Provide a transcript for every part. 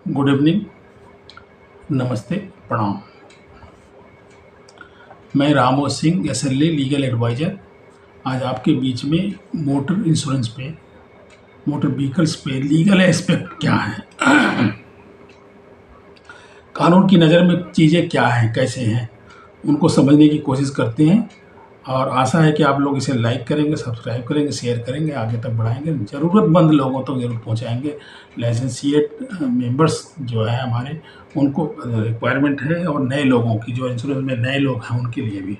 Good evening, नमस्ते, प्रणाम। मैं रामो सिंह SLA लीगल एडवाइज़र आज आपके बीच में मोटर इंश्योरेंस पे, मोटर व्हीकल्स पे लीगल एस्पेक्ट क्या है, कानून की नज़र में चीज़ें क्या हैं, कैसे हैं, उनको समझने की कोशिश करते हैं और आशा है कि आप लोग इसे लाइक करेंगे, सब्सक्राइब करेंगे, शेयर करेंगे, आगे तक बढ़ाएंगे, ज़रूरतमंद लोगों तक ज़रूर पहुंचाएंगे। लाइसेंसिएट मेंबर्स जो है हमारे, उनको रिक्वायरमेंट है और नए लोगों की, जो इंश्योरेंस में नए लोग हैं उनके लिए भी।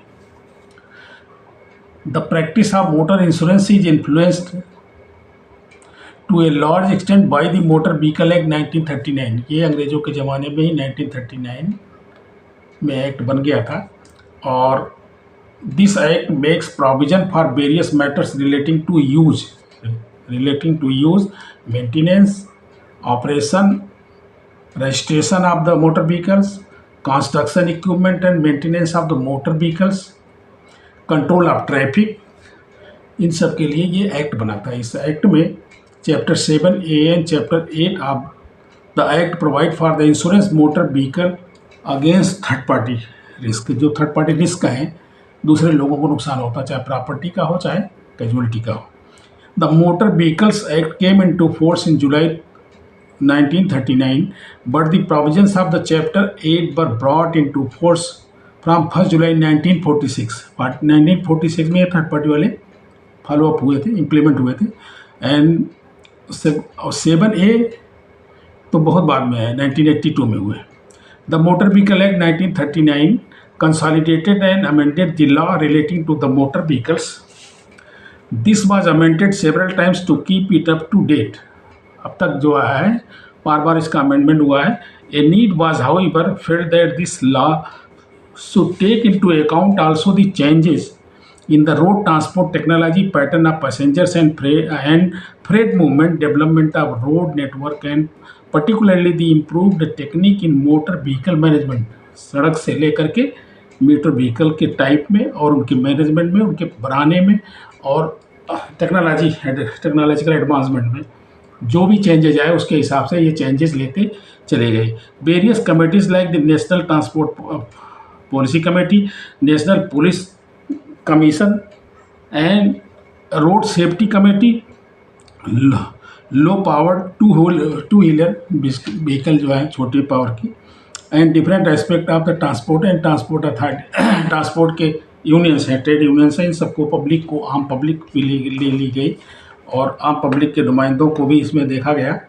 The practice of motor insurance is influenced to a large extent by the motor vehicle act 1939। ये अंग्रेज़ों के ज़माने में ही 1939 में एक्ट बन गया था और This Act makes provision for various matters relating to use, maintenance, operation, registration of the motor vehicles, construction equipment and maintenance of the motor vehicles, control of traffic, इन सब के लिए ये एक्ट बना था। इस एक्ट में chapter 7A and chapter 8 of the act provide for the insurance motor vehicle against third party risk. जो third party risk हैं, दूसरे लोगों को नुकसान होता है, चाहे प्रॉपर्टी का हो चाहे कैजुअलिटी का हो। The motor vehicles act came into force in July 1939 but the provisions of the chapter 8 were brought into force from 1 जुलाई 1946। 1946 में ये थर्ड पार्टी वाले फॉलो अप हुए थे, इम्प्लीमेंट हुए थे। एंड 7A तो बहुत बाद में है, 1982 में हुए। The motor vehicle act 1939 consolidated and amended the law relating to the motor vehicles. This was amended several times to keep it up to date. अब तक जो है बार बार इसका अमेंडमेंट हुआ है। A need was however felt that this law should take into account also the changes in the road transport technology, pattern of passengers and freight movement, development of road network and particularly the improved technique in motor vehicle management. सड़क से लेकर के motor vehicle के type में और उनके management में, उनके बनाने में और टेक्नोलॉजिकल एडवांसमेंट में जो भी चेंजेज आए उसके हिसाब से ये चेंजेस लेते चले गए। Various committees like the national transport policy committee, national police commission and road safety committee, low power two wheeler vehicle जो है छोटे पावर की, and different aspect of the transport and transport authority. Transport के unions हैं, trade unions हैं, इन सबको public को, आम पब्लिक भी ले ली गई और आम पब्लिक के नुमाइंदों को भी इसमें देखा गया।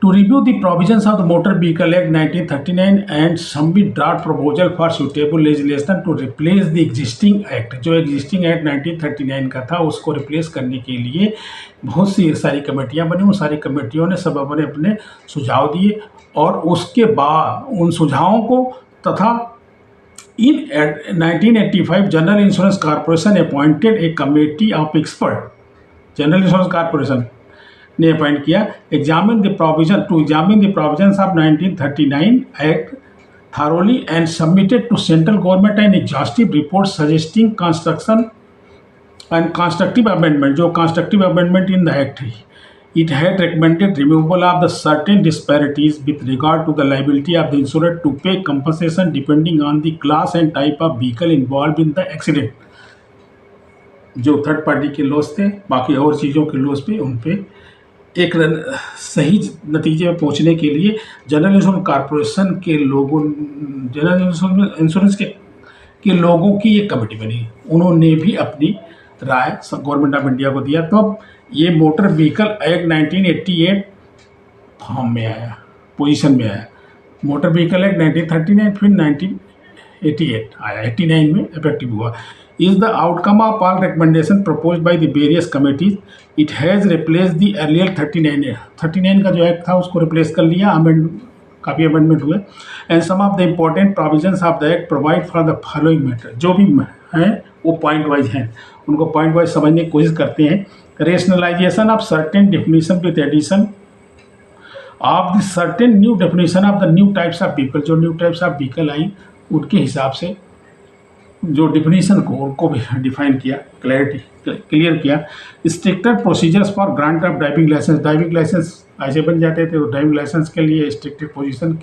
To review the provisions of the motor vehicle act 1939 and submit draft proposal for suitable legislation to replace the existing act. जो एग्जिस्टिंग एक्ट 1939 का था उसको रिप्लेस करने के लिए बहुत सी सारी कमेटियाँ बनी। उन सारी कमेटियों ने सब अपने अपने सुझाव दिए और उसके बाद उन सुझावों को तथा इन 1985 general insurance corporation appointed A committee of expert. General insurance corporation ने अपॉइंट किया examine the provisions of 1939 act thoroughly and submitted to central government an exhaustive report suggesting construction and constructive amendment. जो constructive amendment in the act, it had recommended removal of the certain disparities with regard to the liability of the insurer to pay compensation depending on the class and type of vehicle involved in the accident. जो third party के loss थे, बाकी और चीज़ों के loss पे उन पे एक सही नतीजे में पहुंचने के लिए जनरल इंश्योरेंस कॉर्पोरेशन के लोगों, जनरल इंश्योरेंस के लोगों की एक कमेटी बनी। उन्होंने भी अपनी राय गवर्नमेंट ऑफ इंडिया को दिया। तो ये मोटर व्हीकल एक्ट 1988 फॉर्म में आया, पोजीशन में आया। मोटर व्हीकल एक्ट 1939 फिर 1988 आया, 89 में इफेक्टिव हुआ। is the outcome of all recommendation proposed by the various committees. It has replaced the earlier 39 का जो एक्ट था उसको रिप्लेस कर लिया, काफ़ी अमेंडमेंट हुए। And some of the important provisions of the act provide for the following matter. जो भी हैं वो पॉइंट वाइज हैं, उनको पॉइंट वाइज समझने की कोशिश करते हैं। Rationalisation of certain definition with addition of the certain new definition of the new types of vehicle. जो न्यू टाइप्स ऑफ व्हीकल आई उनके हिसाब से जो डिफिनीशन को उनको भी डिफाइन किया, क्लियर किया। Stricter procedures for grant of driving licence ऐसे बन जाते थे। ड्राइविंग लाइसेंस के लिए स्ट्रिक्टेड पोजीशन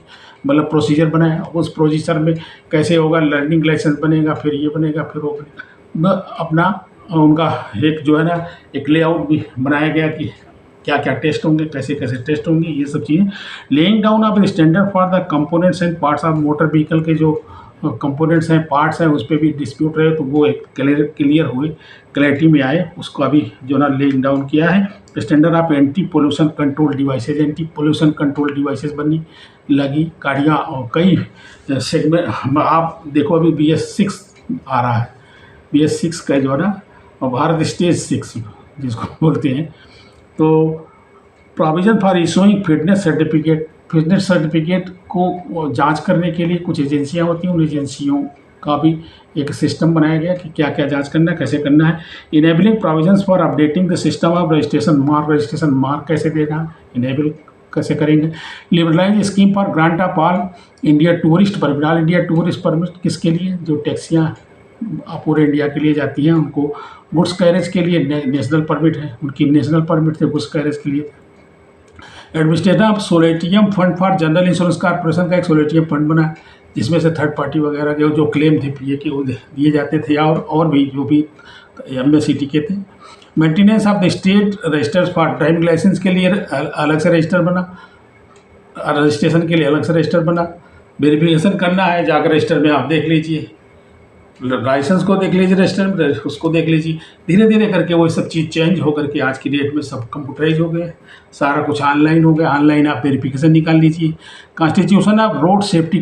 मतलब प्रोसीजर बनाया। उस प्रोसीजर में कैसे होगा, लर्निंग लाइसेंस बनेगा, फिर ये बनेगा, फिर वो बनेगा। अपना उनका एक जो है ना एक लेआउट भी बनाया गया कि क्या क्या टेस्ट होंगे, कैसे कैसे टेस्ट होंगे, ये सब चीज़ें। Laying down of standard for the components and parts of motor vehicle के जो कंपोनेंट्स हैं, पार्ट्स हैं, उस पर भी डिस्प्यूट रहे तो वो एक क्लियर हुए, क्लैरिटी में आए। उसको अभी जो ना लेइंग डाउन किया है। Standard of anti pollution control devices बननी लगी गाड़ियाँ, और कई सेगमेंट आप देखो अभी BS6 आ रहा है। BS6 का जो है ना, और भारत स्टेज 6 जिसको बोलते हैं। तो provision for issuing fitness certificate को जांच करने के लिए कुछ एजेंसियां होती हैं, उन एजेंसियों का भी एक सिस्टम बनाया गया कि क्या क्या जांच करना है, कैसे करना है। Enabling provisions for updating the system of registration mark कैसे देना, इनेबल कैसे करेंगे। Liberalise scheme for grant of all India tourist permit किसके लिए, जो टैक्सियाँ पूरे इंडिया के लिए जाती हैं उनको। गुड्स कैरेज के लिए नेशनल परमिट है, उनकी नेशनल परमिट थे गुड्स कैरेज के लिए। Administration of solatium fund for general insurance corporation का एक सोलेटियम फंड बना, जिसमें से थर्ड पार्टी वगैरह के जो क्लेम थे PA के वो दिए जाते थे, और भी जो भी MSCT के थे। Maintenance of the state registers for driving licence के लिए अलग से रजिस्टर बना, रजिस्ट्रेशन के लिए अलग से रजिस्टर बना। वेरिफिकेशन करना है जाकर रजिस्टर में, आप देख लीजिए, लाइसेंस को देख लीजिए, रजिस्टर में उसको देख लीजिए। धीरे धीरे करके वो सब चीज़ चेंज होकर के आज की डेट में सब कंप्यूटराइज हो गए, सारा कुछ ऑनलाइन हो गया। ऑनलाइन आप वेरिफिकेशन निकाल लीजिए। Constitution of road safety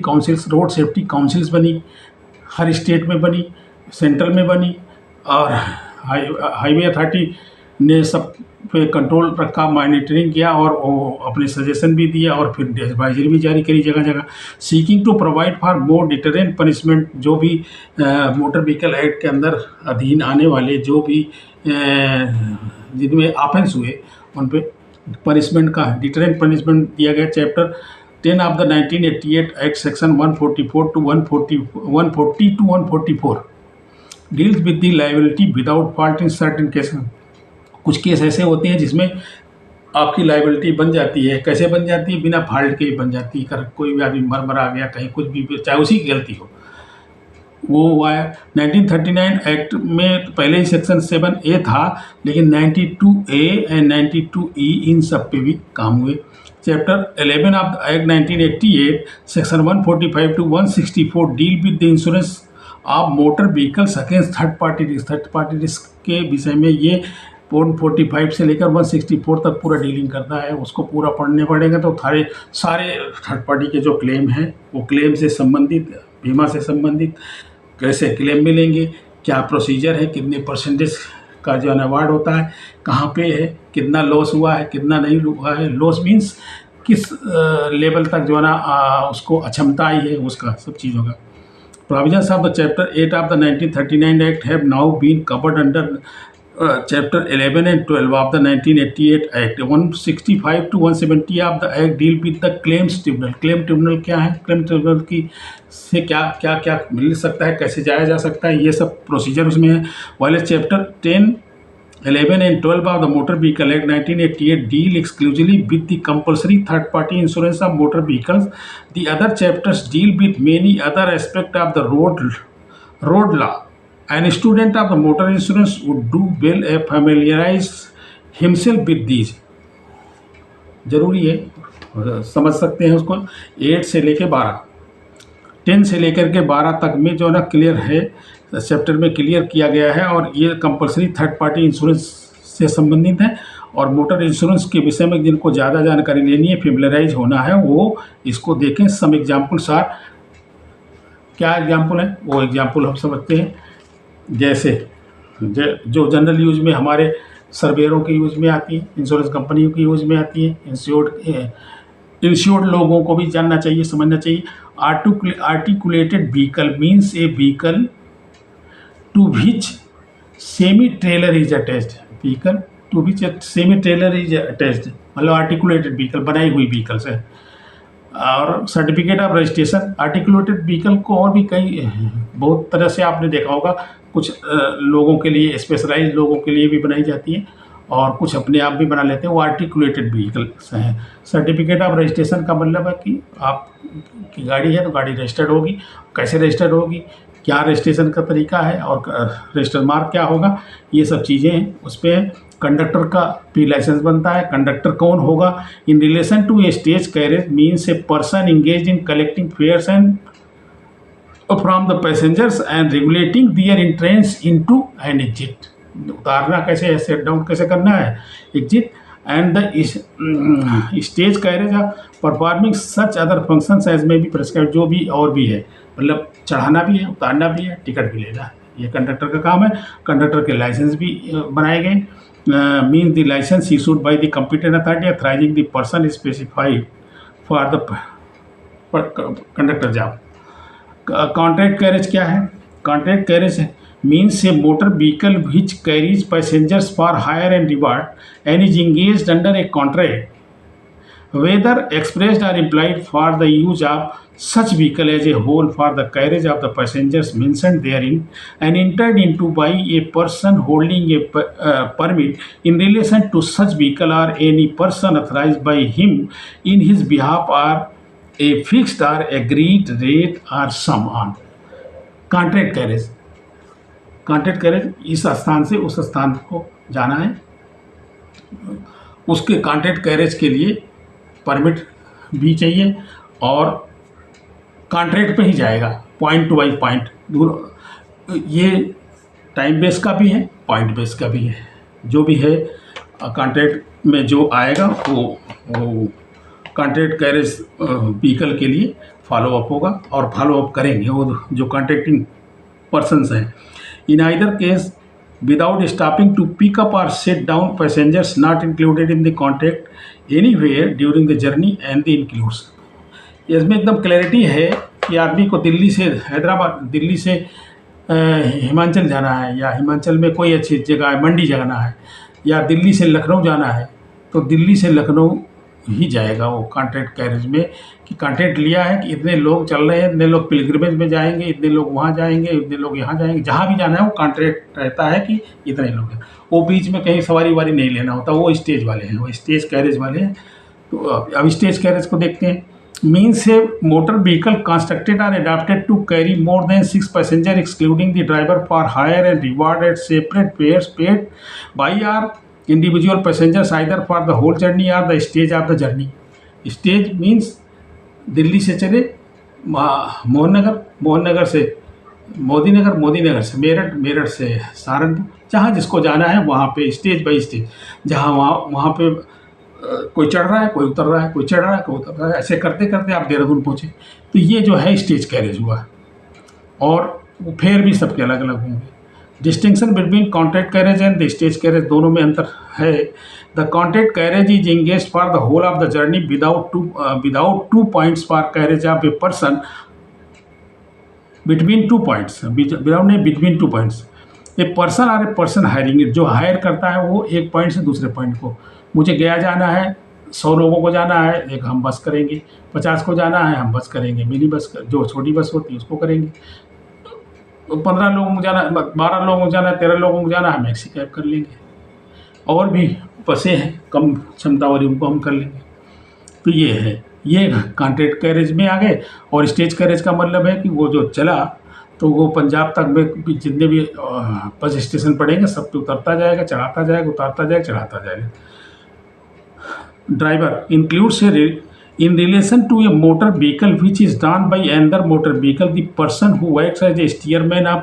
councils बनी, हर स्टेट में बनी, सेंट्रल में बनी, और हाईवे अथॉरिटी ने सब पे कंट्रोल रखा, मॉनिटरिंग किया, और वो अपने सजेशन भी दिया, और फिर एडवाइजरी भी जारी करी जगह जगह। Seeking to provide for more deterrent punishment, जो भी मोटर व्हीकल एक्ट के अंदर अधीन आने वाले जो भी जिनमें ऑफेंस हुए उन पे पनिशमेंट का डिटरेंट पनिशमेंट दिया गया। Chapter 10 of the 1988 act section 144 to 144 deals with the liability without fault in certain cases. कुछ केस ऐसे होते हैं जिसमें आपकी लायबिलिटी बन जाती है। कैसे बन जाती है, बिना फॉल्ट के बन जाती है। कोई भी आदमी मर आ गया कहीं, कुछ भी, चाहे उसी की गलती हो, वो आया। 1939 एक्ट में पहले ही सेक्शन 7A था, लेकिन 92A एंड 92E इन सब पे भी काम हुए। Chapter 11 of the act 1988 section 145 to 164 deal with the insurance of motor vehicles against third party risk के विषय में। ये 45 से लेकर 164 तक पूरा डीलिंग करता है। उसको पूरा पढ़ने पड़ेगा तो सारे थर्ड पार्टी के जो क्लेम हैं, वो क्लेम से संबंधित, बीमा से संबंधित, कैसे क्लेम मिलेंगे, क्या प्रोसीजर है, कितने परसेंटेज का जो है अवार्ड होता है, कहाँ पे है, कितना लॉस हुआ है, कितना नहीं हुआ है। लॉस मीन्स किस लेवल तक जो है ना उसको अक्षमता आई है, उसका सब चीज़ होगा। Provisions of the chapter 8 of the 1939 act have now been covered under chapter 11 and 12 of the 1988 Act. 165 to 170 of the Act deal with the claims tribunal. Claim tribunal क्या है, क्लेम ट्रिब्यूनल की से क्या क्या क्या मिल सकता है, कैसे जाया जा सकता है, ये सब प्रोसीजर उसमें है। वाले chapter 10, 11 and 12 of the Motor Vehicle Act 1988 deal exclusively with the compulsory third party insurance of motor vehicles. The other chapters deal with many other aspects of the road law. An student of the motor insurance would do well to familiarize himself with these. जरूरी है, समझ सकते हैं उसको। 8 से लेकर 12, 10 से लेकर के 12 तक में जो ना क्लियर है, चैप्टर में क्लियर किया गया है, और ये कंपलसरी थर्ड पार्टी इंश्योरेंस से संबंधित है। और मोटर इंश्योरेंस के विषय में जिनको ज़्यादा जानकारी लेनी है, फेमिलराइज होना है, वो इसको देखें। सम एग्जाम्पल्स आर, क्या एग्जाम्पल है, वो एग्जाम्पल हम समझते हैं। जैसे जो जनरल यूज में हमारे सर्वेयरों के यूज में आती है, इंश्योरेंस कंपनियों की यूज में आती है, इंश्योर्ड लोगों को भी जानना चाहिए, समझना चाहिए। Articulated vehicle means a vehicle to which semi trailer is attached. Vehicle to which semi trailer is attached मतलब आर्टिकुलेटेड व्हीकल, बनाई हुई व्हीकल्स है। और certificate of registration articulated vehicle को और भी कई बहुत तरह से आपने देखा होगा, कुछ लोगों के लिए, स्पेशलाइज लोगों के लिए भी बनाई जाती है और कुछ अपने आप भी बना लेते हैं, वो आर्टिकुलेटेड व्हीकल्स हैं। सर्टिफिकेट ऑफ रजिस्ट्रेशन का मतलब है कि आप की गाड़ी है तो गाड़ी रजिस्टर्ड होगी, कैसे रजिस्टर्ड होगी, क्या रजिस्ट्रेशन का तरीका है और रजिस्टर मार्क क्या होगा, ये सब चीज़ें हैं उस पर। कंडक्टर का भी लाइसेंस बनता है। कंडक्टर कौन होगा? In relation to a stage carriage means a person engage in collecting fares and from the passengers and regulating their entrance into and exit. उतारना कैसे है, सेट डाउन कैसे करना है, exit and the stage carriage performing such other functions as में भी prescribe, जो भी और भी है, मतलब चढ़ाना भी है, उतारना भी है, टिकट भी लेना है, ये कंडक्टर का काम है। कंडक्टर के लाइसेंस भी बनाए गए। Means the licence issued by the competent authority authorising the person specified for the conductor job. Contract carriage क्या है? Contract carriage means a motor vehicle which carries passengers for hire and reward and is engaged under a contract whether expressed or implied for the use of such vehicle as a whole for the carriage of the passengers mentioned therein and entered into by a person holding a permit in relation to such vehicle or any person authorized by him in his behalf or a fixed or agreed rate or sum on contract carriage। Contract carriage इस स्थान से उस स्थान को जाना है, उसके contract carriage के लिए परमिट भी चाहिए और कॉन्ट्रैक्ट पे ही जाएगा, पॉइंट टू पॉइंट दूर। ये टाइम बेस का भी है, पॉइंट बेस का भी है। जो भी है कॉन्ट्रैक्ट में जो आएगा वो कॉन्ट्रैक्ट कैरेज व्हीकल के लिए फॉलो अप होगा और फॉलो अप करेंगे वो जो कॉन्ट्रैक्टिंग पर्सन्स हैं। In either case without stopping to pick up or set down passengers not included in the contract anywhere during the journey and the includes। इसमें एकदम क्लैरिटी है कि आदमी को दिल्ली से हैदराबाद, दिल्ली से हिमाचल जाना है या हिमाचल में कोई अच्छी जगह है, मंडी जाना है, या दिल्ली से लखनऊ जाना है, तो दिल्ली से लखनऊ ही जाएगा वो कॉन्ट्रैक्ट कैरेज में, कि कॉन्ट्रैक्ट लिया है कि इतने लोग चल रहे हैं, इतने लोग पिलग्रिमेज में जाएंगे, इतने लोग वहाँ जाएंगे, इतने लोग यहाँ जाएंगे, जहाँ भी जाना है वो कॉन्ट्रैक्ट रहता है कि इतने लोग हैं। वो बीच में कहीं सवारी वारी नहीं लेना होता, वो स्टेज वाले हैं, वो स्टेज कैरेज वाले हैं। तो अब स्टेज कैरेज को देखते हैं। Means a motor vehicle constructed or adapted to carry more than 6 passenger excluding the driver for hire and reward at separate fares paid by or individual passengers either for the whole journey or the stage of the journey। Stage means Delhi से चले मोहननगर, मोहननगर से मोदीनगर, मोदीनगर से मेरठ, मेरठ से सहारनपुर, जहाँ जिसको जाना है वहाँ पे स्टेज बाई स्टेज, जहाँ वहाँ पे कोई चढ़ रहा है, कोई उतर रहा है, कोई चढ़ रहा है, कोई उतर रहा है, ऐसे करते करते आप देहरादून पहुँचे। तो ये जो है स्टेज कैरेज हुआ, और फेयर भी सबके अलग अलग होंगे। Distinction between contract carriage and the stage carriage, दोनों में अंतर है। The contract carriage is engage for the whole of the journey without two points for carriage of a person between 2 points, without नहीं, बिटवीन 2 पॉइंट्स। ए पर्सन और a person hiring it, जो hire करता है वो एक point से दूसरे point को, मुझे गया जाना है, 100 लोगों को जाना है, एक हम बस करेंगे, 50 को जाना है हम बस करेंगे, मिनी बस जो छोटी बस होती है उसको करेंगे, 15 लोगों को जाना है, 12 लोगों को जाना है, 13 लोगों को जाना है, मैक्सी कैब कर लेंगे। और भी बसें हैं कम क्षमता वाली, उनको हम कर लेंगे। तो ये है, ये कॉन्ट्रैक्ट कैरेज में आ गए। और स्टेज कैरेज का मतलब है कि वो जो चला तो वो पंजाब तक में जितने भी बस स्टेशन पड़ेंगे सब पे उतरता जाएगा, चढ़ाता जाएगा, उतारता जाएगा, चढ़ाता जाएगा। Driver includes in relation to a motor vehicle which is drawn by another motor vehicle, the person who acts as a steerman of,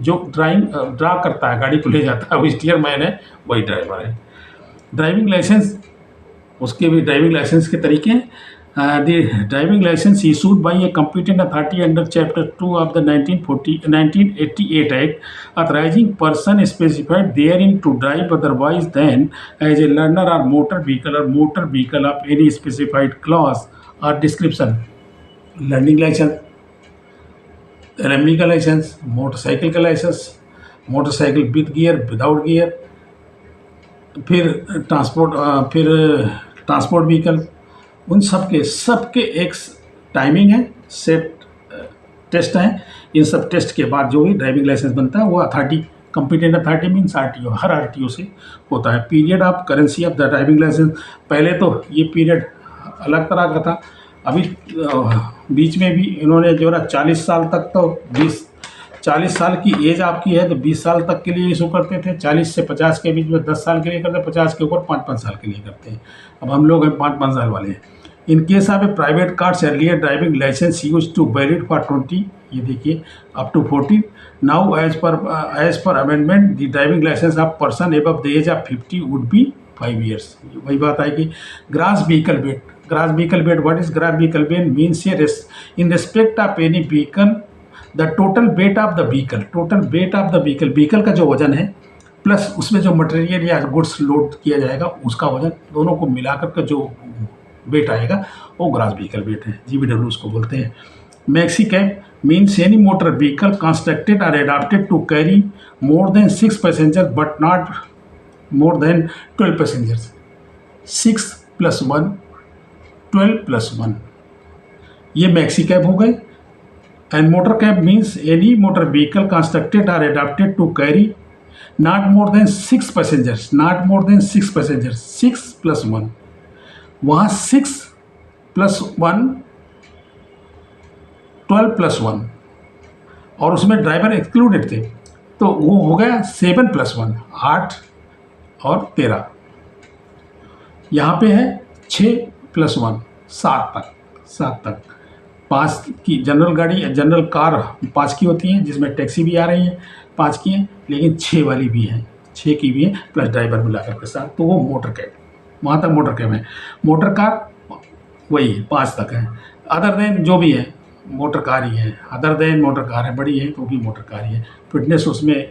जो ड्रा करता है, गाड़ी को ले जाता है, वो स्टीयरमैन है, वही ड्राइवर है। ड्राइविंग लाइसेंस, उसके भी ड्राइविंग लाइसेंस के तरीके हैं। The driving licence issued by a competent authority under chapter 2 of the 1988 act authorising person specified therein to drive otherwise than as a learner और motor vehicle of any specified clause और description. Learning licence, LMD का licence, motorcycle का licence, motorcycle with gear, without gear, फिर transport vehicle, उन सबके एक timing है, set test हैं। इन सब टेस्ट के बाद जो भी ड्राइविंग लाइसेंस बनता है वो authority, competent authority means RTO, हर आरटीओ से होता है। Period of currency of the driving licence, पहले तो ये पीरियड अलग तरह का था, अभी बीच में भी इन्होंने जो है 40 साल तक, तो 40 साल की एज आपकी है तो 20 साल तक के लिए इशू करते थे, 40 से 50 के बीच में 10 साल के लिए करते हैं, 50 के ऊपर 5-5 साल के लिए करते हैं। अब हम लोग हैं 5-5 साल वाले हैं। In case of a private cars earlier driving licence use to valid for 20, ये देखिए up to 40। Now as per amendment the driving licence of person above the age of 50 would be 5 years. वही बात है कि gross vehicle weight, gross vehicle weight, what is gross vehicle weight means in respect of any vehicle the total weight of the vehicle, total weight of the vehicle, vehicle का जो वजन है plus उसमें जो मटेरियल या goods load किया जाएगा उसका वजन, दोनों को मिलाकर के जो वेट आएगा वो ग्रास व्हीकल वेट है, GVW उसको बोलते हैं। Maxi cab means any motor vehicle constructed और adapted to carry more than 6 passenger but not more than 12 passengers. 6 + 1 12 + 1 ये मैक्सी कैब हो गए। And motor cab means any motor vehicle constructed और adapted to carry not more than 6 passengers, not more than 6 passengers. 6 + 1, वहाँ 6 + 1 12 + 1 और उसमें driver excluded थे, तो वो हो गया 7 + 1 8 और 13। यहाँ पे है 6 + 1 7 तक। 5 की जनरल गाड़ी, जनरल कार 5 की होती हैं, जिसमें टैक्सी भी आ रही है 5 की हैं, लेकिन 6 वाली भी हैं, 6 की भी है प्लस ड्राइवर मिलाकर के साथ, तो वो मोटर कैब, वहाँ तक मोटर कैब है। मोटर कार वही 5 तक है। अदर देन जो भी है मोटर कार ही है, अदर देन मोटर कार है, बड़ी है तो भी मोटर कार ही है। फिटनेस उसमें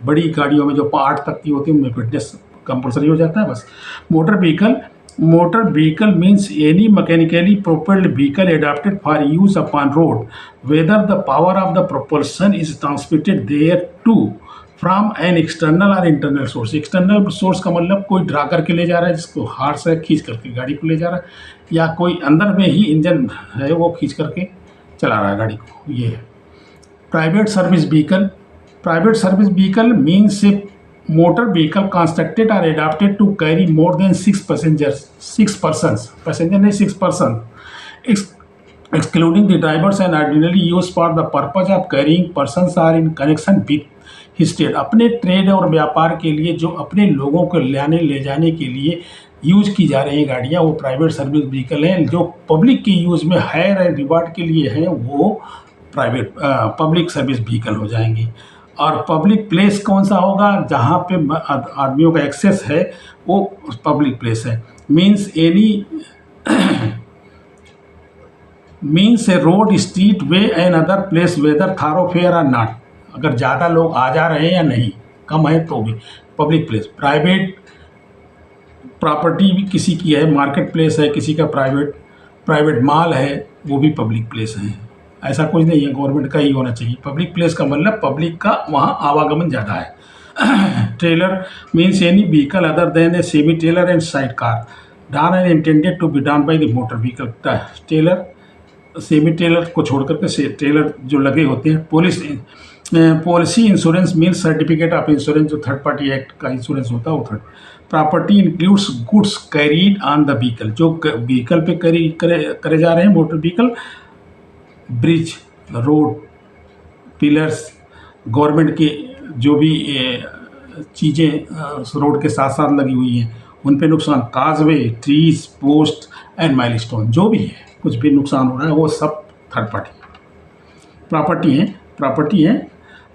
बड़ी गाड़ियों में जो 8 तक की होती है उनमें फिटनेस कंपलसरी हो जाता है बस। Motor vehicle means any mechanically propelled vehicle adapted for use upon road whether the power of the propulsion is transmitted there to from an external or internal source. External source का मतलब कोई draw करके ले जा रहा है, जिसको हाथ से खींच करके गाड़ी को ले जा रहा है, या कोई अंदर में ही इंजन है वो खींच करके चला रहा है गाड़ी को, ये है। Private service vehicle means a motor vehicle constructed और adapted to carry more than 6 passengers, 6 persons, passenger नहीं 6 person, excluding the drivers and ordinarily used for the purpose of carrying persons are in connection with his trade। अपने trade और व्यापार के लिए जो अपने लोगों को ले जाने के लिए यूज की जा रही गाड़ियाँ वो प्राइवेट सर्विस व्हीकल हैं। जो पब्लिक के यूज़ में हायर एंड रिवार्ड के लिए हैं वो पब्लिक सर्विस व्हीकल हो जाएंगी। और पब्लिक प्लेस कौन सा होगा, जहाँ पे आदमियों का एक्सेस है वो पब्लिक प्लेस है। Means a road, street, way and other place whether thoroughfare or not, अगर ज़्यादा लोग आ जा रहे हैं या नहीं, कम है तो भी पब्लिक प्लेस। प्राइवेट प्रॉपर्टी भी किसी की है, मार्केट प्लेस है किसी का, प्राइवेट माल है वो भी पब्लिक प्लेस है। ऐसा कुछ नहीं है, गवर्नमेंट का ही होना चाहिए। पब्लिक प्लेस का मतलब पब्लिक का वहाँ आवागमन ज़्यादा है। Trailer means any vehicle other than a semi trailer and side car drawn and intended to be drawn by the motor vehicle. Trailer, semi trailer को छोड़ करके ट्रेलर जो लगे होते हैं। Policy insurance means certificate of insurance, जो third party act का insurance होता है वो third. Property includes goods carried on the vehicle, जो व्हीकल पे करे जा रहे हैं motor vehicle, bridge, road, pillars, government की जो भी चीज़ें रोड के साथ साथ लगी हुई हैं उन पे नुकसान, काजवे, ट्रीज, पोस्ट एंड माइलस्टोन, जो भी है कुछ भी नुकसान हो रहा है वो सब थर्ड पार्टी प्रॉपर्टी है।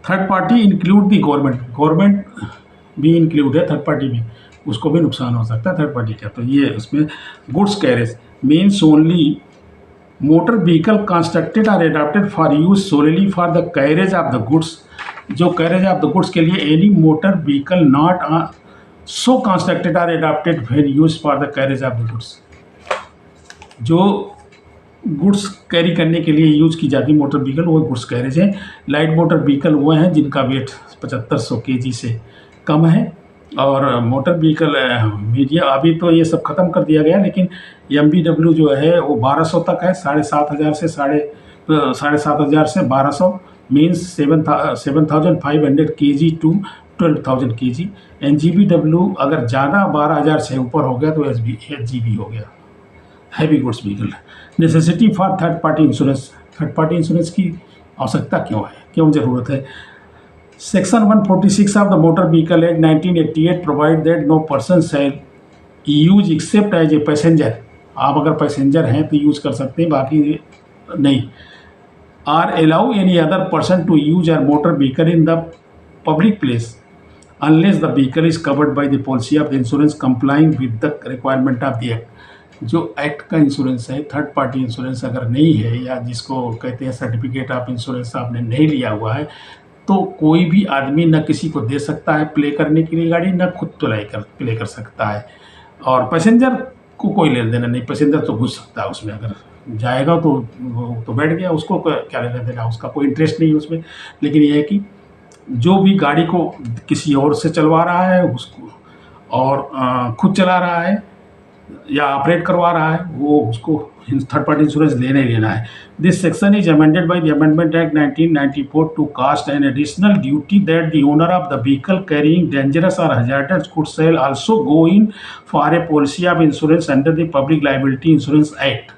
थर्ड पार्टी इंक्लूड दी गवर्नमेंट भी इंक्लूड है थर्ड पार्टी में, उसको भी नुकसान हो सकता है थर्ड पार्टी का। तो ये उसमें goods carriage means only motor vehicle constructed और adapted for use solely for the carriage of the goods, जो कैरेज ऑफ द गुड्स के लिए any motor vehicle not so constructed और adapted when use for the carriage of the goods, जो goods carry करने के लिए use की जाती मोटर व्हीकल वो गुड्स कैरेज है। लाइट मोटर व्हीकल वो हैं जिनका वेट 7500 kg से कम है, और मोटर व्हीकल मीडिया अभी तो ये सब ख़त्म कर दिया गया, लेकिन MVW जो है वो 1200 तक है, 7,500 से 7,500 से 1200, means 7,500 kg to 12,000 kg। NGBW अगर ज़्यादा 12,000 से ऊपर हो गया तो HGB हो गया, heavy goods vehicle. Necessity for third party insurance, third party insurance की आवश्यकता क्यों है, क्यों ज़रूरत है? Section 146 of the Motor Vehicle Act 1988 provide that no person shall use except as a passenger। आप अगर पैसेंजर हैं तो यूज़ कर सकते हैं, बाकी नहीं। Or allow any other person to use your motor vehicle in the public place unless the vehicle is covered by the policy of the insurance complying with the requirement of the act। जो act का insurance है, third party insurance अगर नहीं है, या जिसको कहते हैं सर्टिफिकेट ऑफ इंश्योरेंस आपने नहीं लिया हुआ है, तो कोई भी आदमी न किसी को दे सकता है प्ले करने के लिए गाड़ी, न खुद प्ले कर सकता है। और पैसेंजर को कोई लेना देना नहीं, पैसेंजर तो घुस सकता है उसमें, अगर जाएगा तो बैठ गया, उसको क्या लेना देना, उसका कोई इंटरेस्ट नहीं है उसमें। लेकिन यह है कि जो भी गाड़ी को किसी और से चलवा रहा है उसको, और खुद चला रहा है या ऑपरेट करवा रहा है, वो उसको थर्ड पार्टी इंश्योरेंस लेना ही लेना है। This section is amended by the amendment act 1994 to cast an additional duty that the owner of the vehicle carrying dangerous और hazardous goods shall also go in for a policy of insurance under the public liability insurance act.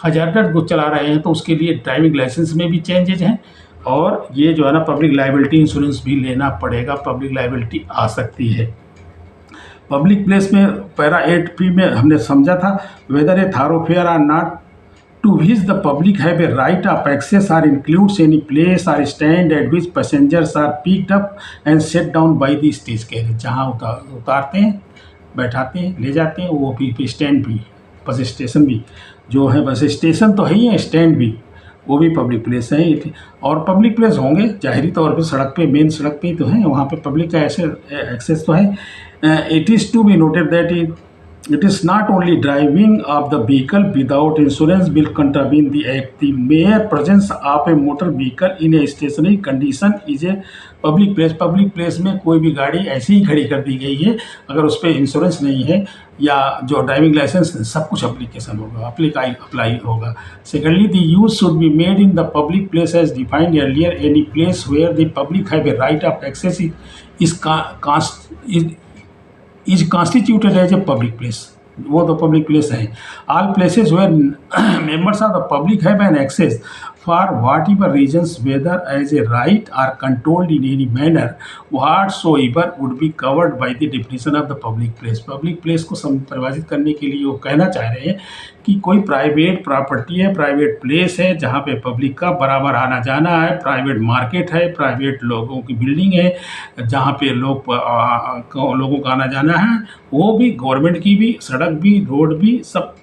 Hazardous goods चला रहे हैं तो उसके लिए driving licence में भी changes हैं, और ये जो है ना पब्लिक लायबिलिटी इंश्योरेंस भी लेना पड़ेगा, पब्लिक लायबिलिटी आ सकती है। पब्लिक प्लेस में पैरा 8P में हमने समझा था, whether a thoroughfare or not to which the public have a right of access or includes any place or stand at which passengers are picked up and set down by the stage carrier. जहाँ उतारते हैं, बैठाते हैं, ले जाते हैं, वो भी स्टैंड भी, बस स्टेशन भी जो है, बस स्टेशन तो है ही है, स्टैंड भी, वो भी पब्लिक प्लेस है। और पब्लिक प्लेस होंगे जाहिरी तौर पे सड़क पे, मेन सड़क पे ही तो है, वहाँ पे पब्लिक का ऐसे एक्सेस तो है। It is to be noted that it is not only driving of the vehicle without insurance will contravene the act. The mere presence of a motor vehicle in a stationary condition is a public place। Public place में कोई भी गाड़ी ऐसे ही खड़ी कर दी गई है, अगर उस पर इंश्योरेंस नहीं है या जो ड्राइविंग लाइसेंस, सब कुछ अप्लीकेशन होगा, अप्लाई होगा। Secondly, the use should be made in the public place as defined earlier. Any place where the public have a right of access is constituted as a public place। वो तो public place है। All places where members of the public have an access for whatever reasons, whether as a right or controlled in any manner whatsoever, would be covered by the definition of the public place। Public place को परिभाषित करने के लिए वो कहना चाह रहे हैं कि कोई प्राइवेट प्रॉपर्टी है, प्राइवेट प्लेस है, जहाँ पे पब्लिक का बराबर आना जाना है, प्राइवेट मार्केट है, प्राइवेट लोगों की बिल्डिंग है, जहाँ पे लोगों का आना जाना है, वो भी गवर्नमेंट की भी, सड़क भी, रोड भी, सब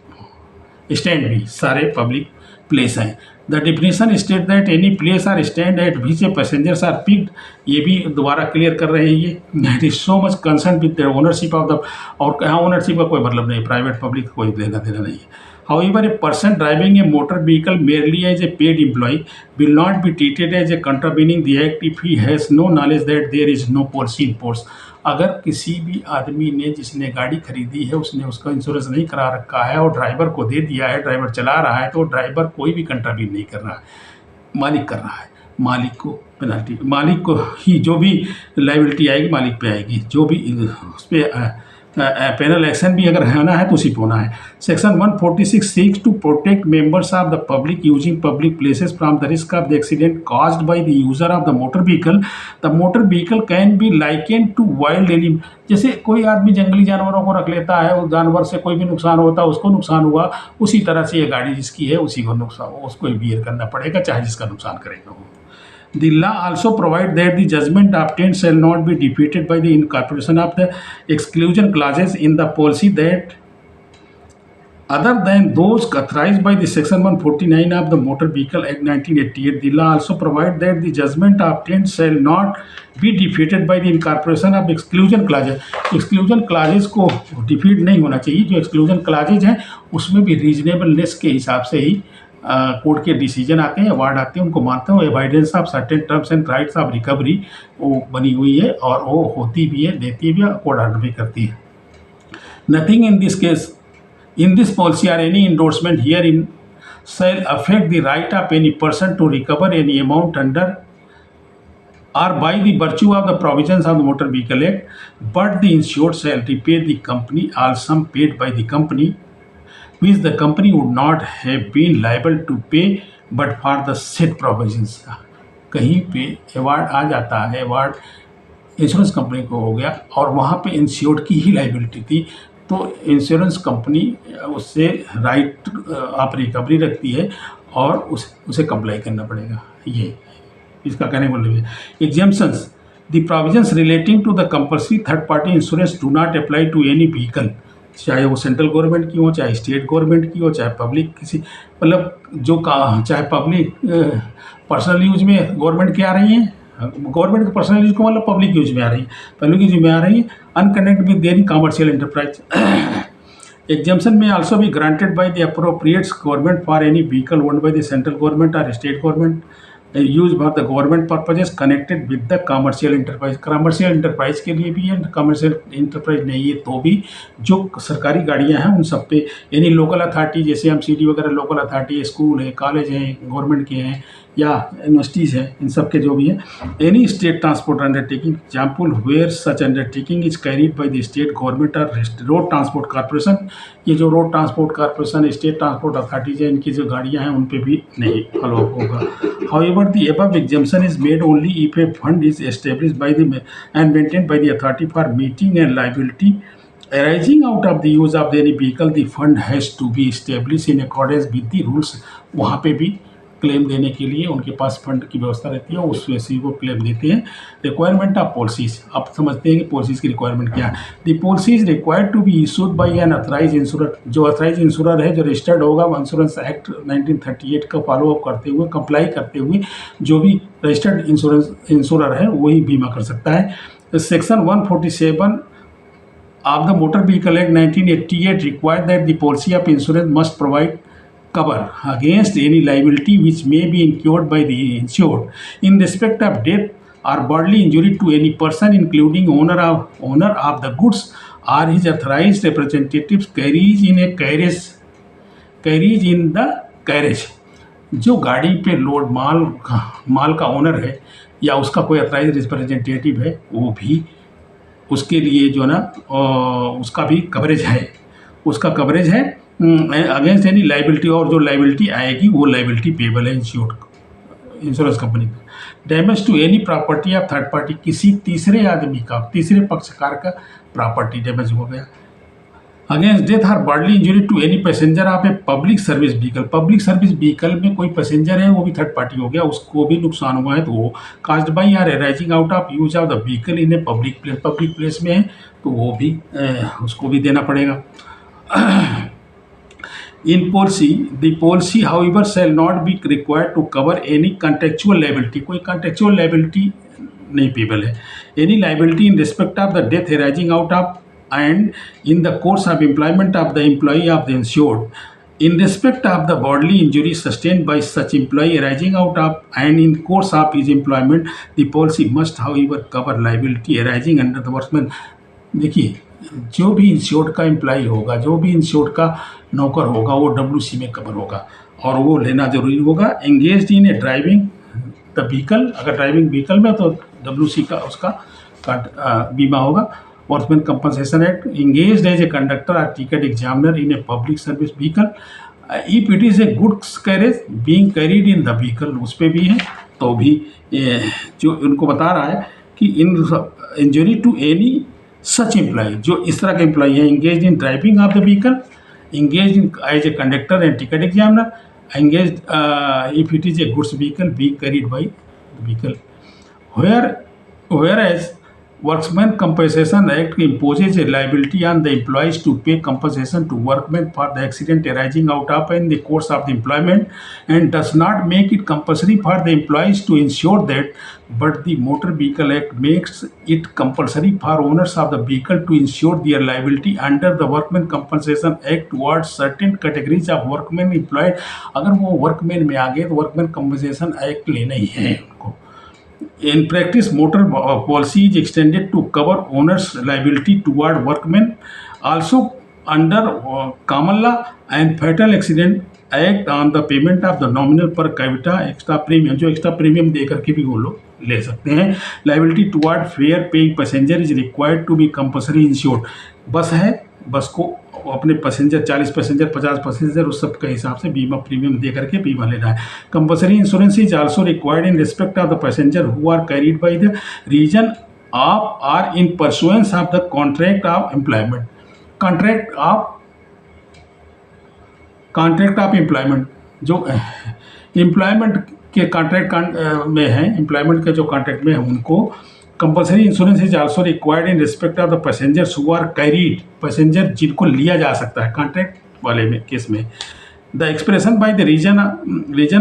स्टैंड भी, सारे पब्लिक प्लेस हैं। The definition state that any place or stand at which a passengers are picked. ये भी दोबारा क्लियर कर रहे हैं ये। It is so much concern with the ownership of the, और यहाँ ओनरशिप का कोई मतलब नहीं, प्राइवेट पब्लिक कोई लेना देना नहीं है। However, a person driving a motor vehicle merely as a paid employee will not be treated as a contravening the act if he has no knowledge that there is no policy in force। अगर किसी भी आदमी ने, जिसने गाड़ी खरीदी है, उसने उसका इंश्योरेंस नहीं करा रखा है और ड्राइवर को दे दिया है, ड्राइवर चला रहा है, तो ड्राइवर कोई भी कंट्रीब्यूट नहीं कर रहा है, मालिक कर रहा है। मालिक को पेनल्टी, मालिक को ही जो भी लायबिलिटी आएगी मालिक पे आएगी, जो भी उस पर पेनल एक्शन भी अगर होना है तो उसी पे होना है। Section 146 seeks to protect members of the public using public places from the risk of the accident caused by the user of the motor vehicle. The motor vehicle can be liken to wild animal. जैसे कोई आदमी जंगली जानवरों को रख लेता है, उस जानवर से कोई भी नुकसान होता है, उसको नुकसान हुआ, उसी तरह से ये गाड़ी जिसकी है उसी को नुकसान, उसको बियर करना पड़ेगा, चाहे जिसका नुकसान करेगा हो। The law also provides that the judgment obtained shall not be defeated by the incorporation of the exclusion clauses in the policy that other than those authorized by the Section 149 of the Motor Vehicle Act 1988. The law also provides that the judgment obtained shall not be defeated by the incorporation of exclusion clauses। exclusion clauses को defeat नहीं होना चाहिए। जो exclusion clauses हैं उसमें भी reasonableness के हिसाब से ही कोर्ट के डिसीजन आते हैं, अवार्ड आते हैं, उनको मानता हूँ। Evidence of certain terms and rights of recovery वो बनी हुई है और वो होती भी है, देती भी है, कोर्ट ऑर्डर भी करती है। Nothing in this case in this policy or any endorsement herein shall affect the right of any person to recover any amount under or by the virtue of the provisions of the Motor Vehicle Act, but the insured shall repay the company all sum paid by the company, which the company would not have been liable to pay but for the said provisions. कहीं पे award आ जाता है, award insurance company को हो गया और वहाँ पे इंश्योर्ड की ही लाइबिलिटी थी, तो इंश्योरेंस कंपनी उससे राइट ऑफ रिकवरी रखती है और उसे कंप्लाई करना पड़ेगा। ये इसका कहने का मतलब है। Exemptions, the provisions relating to the compulsory third party insurance do not apply to any vehicle, चाहे वो सेंट्रल गवर्नमेंट की हो, चाहे स्टेट गवर्नमेंट की हो, चाहे पब्लिक किसी मतलब जो चाहे पब्लिक पर्सनल यूज में गवर्नमेंट की आ रही है, गवर्नमेंट के पर्सनल यूज को मतलब पब्लिक यूज में आ रही है, पब्लिक यूज में आ रही है, unconnect with any commercial enterprise. Exemption may also be granted by the appropriate government for any vehicle owned by the central government or state government used for the government purposes connected with the commercial enterprise। Commercial enterprise के लिए भी है, commercial enterprise नहीं है तो भी जो सरकारी गाड़ियां हैं उन सब पे, यानी लोकल अथॉरिटी जैसे एमसीडी वगैरह लोकल अथॉरिटी, स्कूल है, कॉलेज हैं, गवर्नमेंट के हैं या यूनिवर्सिटीज़ हैं, इन सब के जो भी है। Any state transport undertaking example where such undertaking is carried by the state government or road transport corporation, ये जो road transport corporation, state transport authorities हैं, इनकी जो गाड़ियां हैं उन पे भी नहीं फॉलो अप होगा। However the above exemption is made only if a fund is established by the and maintained by the authority for meeting and liability arising out of the use of any vehicle, the fund has to be established in accordance with the rules। वहाँ पे भी claim देने के लिए उनके पास fund की व्यवस्था रहती है, उस वजह से वो क्लेम देते हैं। रिक्वायरमेंट ऑफ पॉलिसीज, आप समझते हैं कि पॉलिसीज की रिक्वायरमेंट क्या है। The policy is required to be issued by an authorise insurer, जो अथराइज इंश्योरर है, जो रजिस्टर्ड होगा इंश्योरेंस एक्ट 1938 का फॉलो अप करते हुए, कंप्लाई करते हुए, जो भी रजिस्टर्ड इंश्योरर है वही बीमा कर सकता है। Section 147 of the Motor Vehicle Act 1988 required that the policy of insurance must provide cover against any liability which may be incurred by the insured in respect of death or bodily injury to any person, including owner of the goods or his authorized representatives carries in the carriage। जो गाड़ी पे load माल का owner है या उसका कोई authorise representative है, वो भी उसके लिए जो ना उसका भी कवरेज है, उसका कवरेज है अगेंस्ट एनी लाइबिलिटी, और जो लाइबिलिटी आएगी वो लाइबिलिटी पेबल है इंश्योरेंस कंपनी का। Damage to any property of third party, किसी तीसरे आदमी का, तीसरे पक्षकार का प्रॉपर्टी डैमेज हो गया। Against death or bodily injury to any passenger of a public service vehicle, public service vehicle में कोई पैसेंजर है वो भी थर्ड पार्टी हो गया, उसको भी नुकसान हुआ है तो वो caused by or arising out of use of the vehicle in a public place में है तो वो भी उसको भी देना पड़ेगा। In policy the policy however shall not be required to cover any contractual liability, कोई कॉन्ट्रेक्चुअल लायबिलिटी नहीं पेबल है। Any liability in respect of the death arising out of and in the course of employment of the employee of the insured in respect of the bodily injury sustained by such employee arising out of and in course of his employment, the policy must however cover liability arising under the workman। देखिए, जो भी insured का employee होगा, जो भी insured का नौकर होगा, वो WC में कवर होगा और वो लेना जरूरी होगा। Engaged in A driving the vehicle, अगर ड्राइविंग व्हीकल में तो WC का उसका बीमा होगा। Workman compensation act, engaged as a conductor or ticket examiner in a public service vehicle if it is a goods carriage being carried in the vehicle, उस पर भी है तो भी जो उनको बता रहा है कि injury to any such employee, जो इस तरह के एम्प्लॉय है, engaged in driving of the vehicle, engaged in as a conductor and ticket examiner, engaged if it is a goods vehicle being carried by the vehicle, whereas Workmen Compensation Act imposes a liability on the employees to pay compensation to workmen for the accident arising out of in the course of the employment, and does not make it compulsory for the employees to insure that, but the Motor Vehicle Act makes it compulsory for owners of the vehicle to insure their liability under the Workmen Compensation Act towards certain categories of workmen employed. अगर वो workman में आ गए तो workman compensation act लेना ही है उनको. In practice, motor policy is extended to cover owners' liability toward workmen. Also, under common law and fatal accident act on the payment of the nominal per capita extra premium, जो extra premium दे करके भी वो लोग ले सकते हैं. Liability toward fare paying passenger is required to be compulsory insured. बस है, बस को अपने पैसेंजर 40 पैसेंजर 50 पैसेंजर उस सब के हिसाब से बीमा प्रीमियम दे करके बीमा लेना है. Compulsory insurance is also required in respect of the passenger who are carried by the reason of or in pursuance of the contract of employment. Contract of employment जो एम्प्लॉयमेंट के कॉन्ट्रैक्ट में है, employment के जो contract में है उनको compulsory insurance is also required in respect of the passengers who are carried, passenger जिनको लिया जा सकता है कॉन्ट्रैक्ट वाले में केस में. The expression by the reason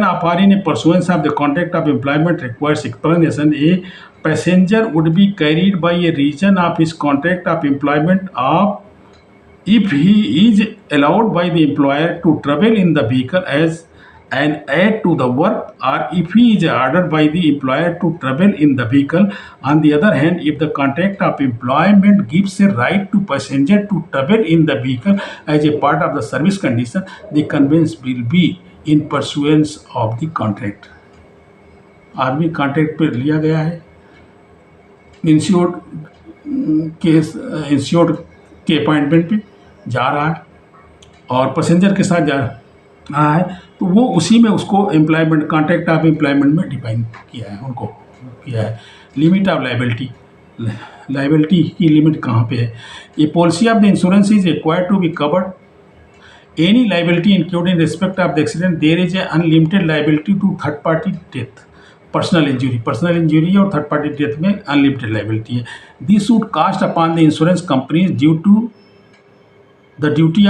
of or in a pursuance of the contract of employment requires explanation. A passenger would be carried by a reason of his contract of employment of if he is allowed by the employer to travel in the vehicle as and add to the work, or if he is ordered by the employer to travel in the vehicle. On the other hand, if the contract of employment gives a right to passenger to travel in the vehicle as a part of the service condition, the conveyance will be in pursuance of the contract. आदमी contract पे लिया गया है, insured के appointment पे जा रहा है और पैसेंजर के साथ जा रहा है, तो वो उसी में उसको एम्प्लॉयमेंट कॉन्ट्रैक्ट ऑफ एम्प्लॉयमेंट में डिफाइन किया है, उनको किया है. लिमिट ऑफ लाइबिलिटी की लिमिट कहाँ पे है. ये policy of the insurance is required to be covered any liability include in respect of the accident. There is a unlimited liability to third party death, personal injury और third party death में unlimited liability है. This should cast upon the insurance companies due to the duty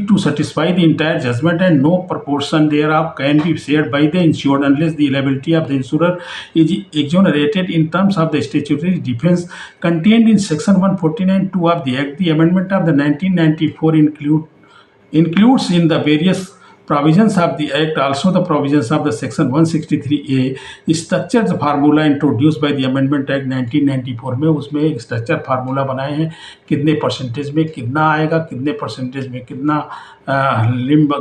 to satisfy the entire judgment, and no proportion thereof can be shared by the insured unless the liability of the insurer is exonerated in terms of the statutory defense contained in section 149(2) of the Act. The amendment of the 1994 includes in the various provisions of the Act also the provisions of the section 163A structured formula introduced by the Amendment Act 1994 में उसमें एक structure formula बनाए हैं, कितने percentage में कितना आएगा, कितने परसेंटेज में कितना लिम्ब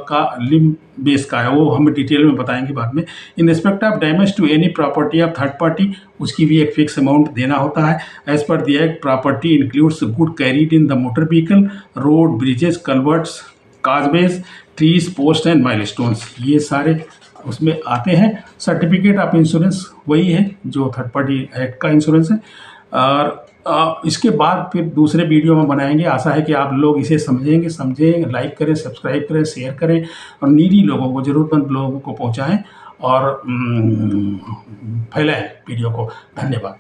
बेस का है, वो हम डिटेल में बताएंगे बाद में. In respect of damage to any property of third party, उसकी भी एक फिक्स अमाउंट देना होता है. As per the act property includes good carried in the motor vehicle, road, bridges, culverts, causeways, trees, post and milestones, ये सारे उसमें आते हैं. सर्टिफिकेट ऑफ इंश्योरेंस वही है जो थर्ड पार्टी एक्ट का इंश्योरेंस है. और इसके बाद फिर दूसरे वीडियो में बनाएंगे. आशा है कि आप लोग इसे समझें, लाइक करें, सब्सक्राइब करें, शेयर करें और नीडी लोगों को, ज़रूरतमंद लोगों को पहुंचाएं और फैलाएं वीडियो को. धन्यवाद.